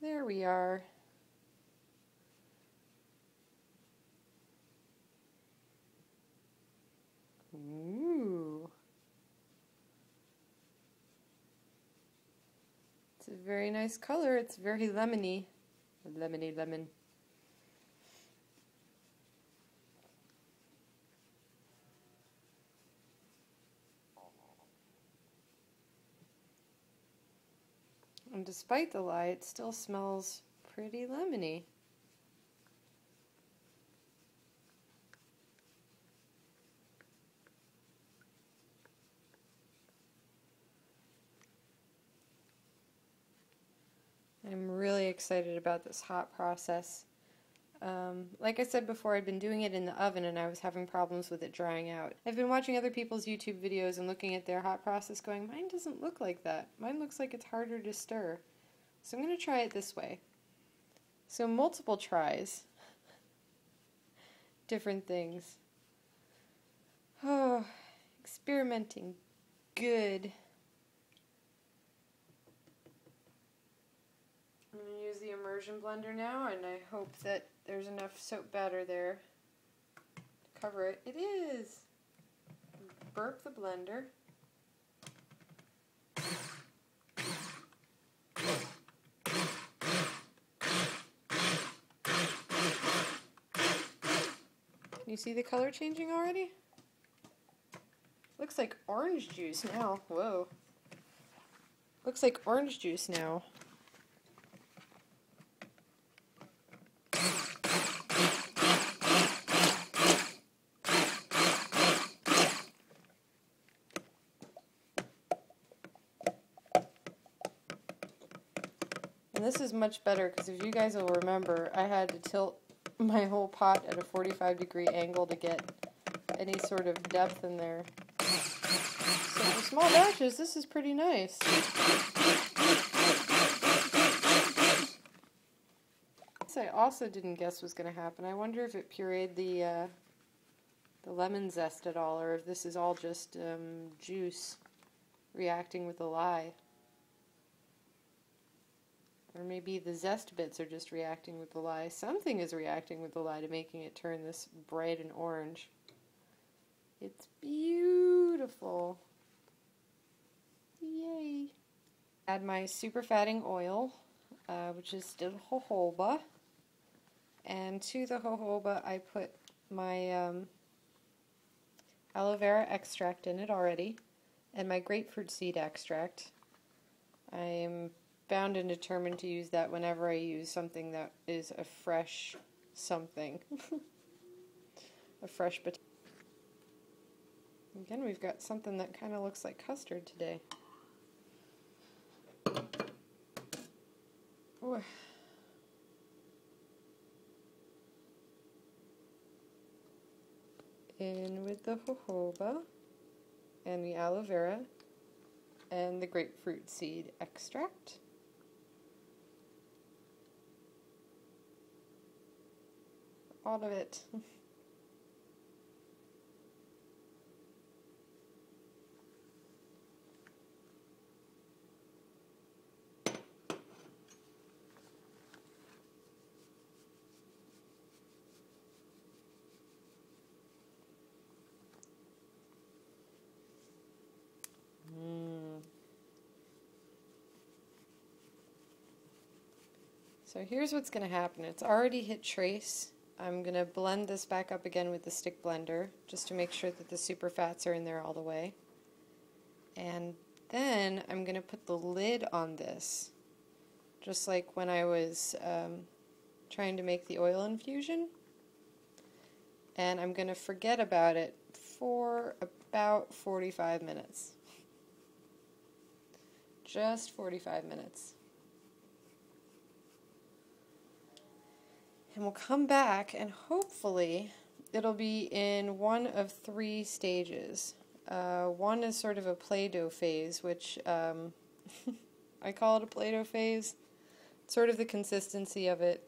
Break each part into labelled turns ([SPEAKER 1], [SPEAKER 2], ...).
[SPEAKER 1] There we are. Ooh. It's a very nice color. It's very lemony. Lemony lemon. And despite the light, it still smells pretty lemony. I'm really excited about this hot process. Like I said before, I'd been doing it in the oven and I was having problems with it drying out. I've been watching other people's YouTube videos and looking at their hot process going, mine doesn't look like that. Mine looks like it's harder to stir. So I'm going to try it this way. So multiple tries. Different things. Oh, experimenting. Good. I'm going to use the immersion blender now, and I hope that there's enough soap batter there to cover it. It is! Burp the blender. Can you see the color changing already? Looks like orange juice now. Whoa. Looks like orange juice now. And this is much better because if you guys will remember, I had to tilt my whole pot at a 45-degree angle to get any sort of depth in there. So for small batches, this is pretty nice. This I also didn't guess was going to happen. I wonder if it pureed the lemon zest at all, or if this is all just juice reacting with the lye. Or maybe the zest bits are just reacting with the lye. Something is reacting with the lye to making it turn this bright and orange. It's beautiful. Yay. Add my super fatting oil, which is still jojoba. And to the jojoba I put my aloe vera extract in it already, and my grapefruit seed extract. I'm bound and determined to use that whenever I use something that is a fresh something. A fresh potato. Again, we've got something that kind of looks like custard today. Ooh. In with the jojoba and the aloe vera and the grapefruit seed extract. All of it. So here's what's going to happen. It's already hit trace. I'm going to blend this back up again with the stick blender just to make sure that the super fats are in there all the way. And then I'm going to put the lid on this, just like when I was trying to make the oil infusion. And I'm going to forget about it for about 45 minutes. Just 45 minutes. And we'll come back and hopefully it'll be in one of 3 stages. One is sort of a Play-Doh phase, which I call it a Play-Doh phase. It's sort of the consistency of it.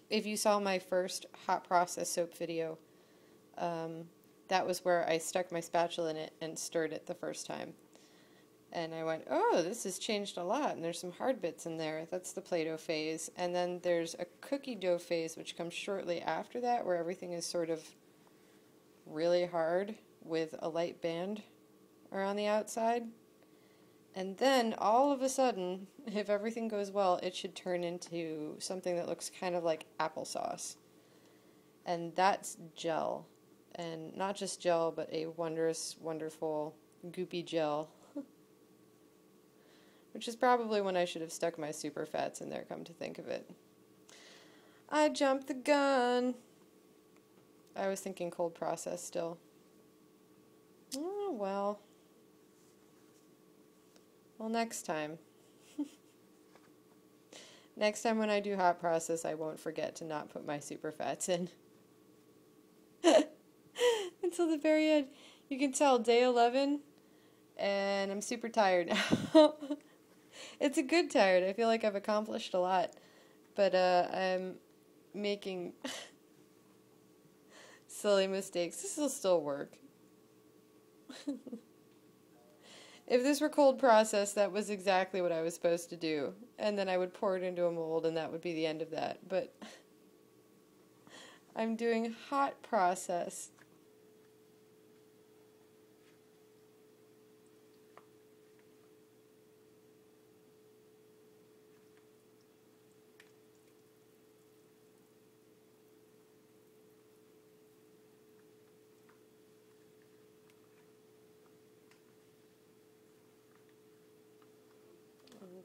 [SPEAKER 1] If you saw my first hot process soap video, that was where I stuck my spatula in it and stirred it the first time. And I went, oh, this has changed a lot, and there's some hard bits in there. That's the Play-Doh phase. And then there's a cookie dough phase, which comes shortly after that, where everything is sort of really hard with a light band around the outside. And then, all of a sudden, if everything goes well, it should turn into something that looks kind of like applesauce. And that's gel. And not just gel, but a wondrous, wonderful, goopy gel. Which is probably when I should have stuck my super fats in there, come to think of it. I jumped the gun. I was thinking cold process still. Oh, well. Well, next time. Next time when I do hot process, I won't forget to not put my super fats in. Until the very end. You can tell, day 11, and I'm super tired now. It's a good tired. I feel like I've accomplished a lot. But I'm making silly mistakes. This will still work. If this were cold process, that was exactly what I was supposed to do. And then I would pour it into a mold, and that would be the end of that. But I'm doing hot process.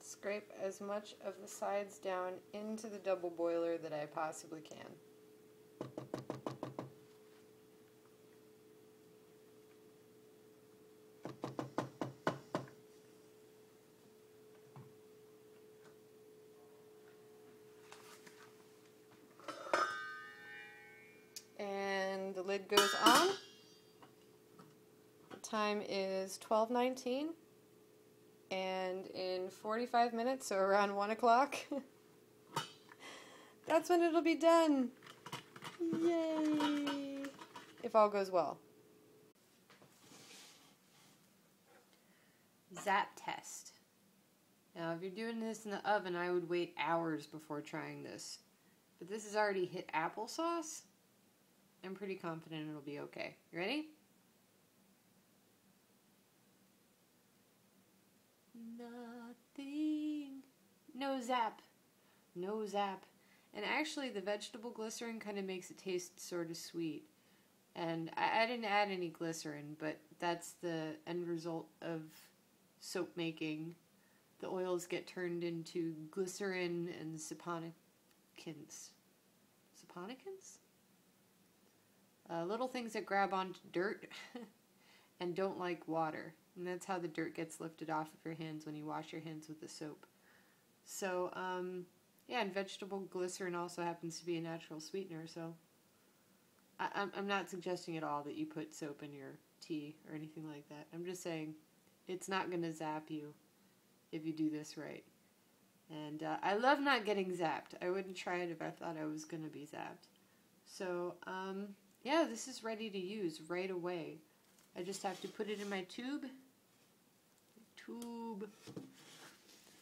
[SPEAKER 1] Scrape as much of the sides down into the double boiler that I possibly can. And the lid goes on. The time is 12:19. And in 45 minutes, so around 1 o'clock, that's when it'll be done. Yay! If all goes well. Zap test. Now, if you're doing this in the oven, I would wait hours before trying this. But this has already hit applesauce. I'm pretty confident it'll be okay. You ready? Nothing. No zap. No zap. And actually the vegetable glycerin kind of makes it taste sort of sweet. And I didn't add any glycerin, but that's the end result of soap making. The oils get turned into glycerin and saponicins. Saponicins? Little things that grab onto dirt and don't like water. And that's how the dirt gets lifted off of your hands when you wash your hands with the soap. So, yeah, and vegetable glycerin also happens to be a natural sweetener, so I'm not suggesting at all that you put soap in your tea or anything like that. I'm just saying it's not going to zap you if you do this right. And I love not getting zapped. I wouldn't try it if I thought I was going to be zapped. So, yeah, this is ready to use right away. I just have to put it in my tube.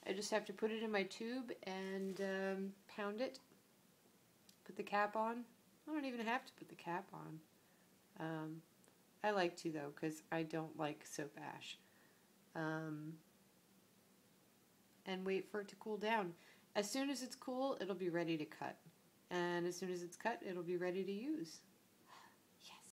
[SPEAKER 1] I just have to put it in my tube and pound it. Put the cap on. I don't even have to put the cap on. I like to, though, because I don't like soap ash. And wait for it to cool down. As soon as it's cool, it'll be ready to cut. And as soon as it's cut, it'll be ready to use.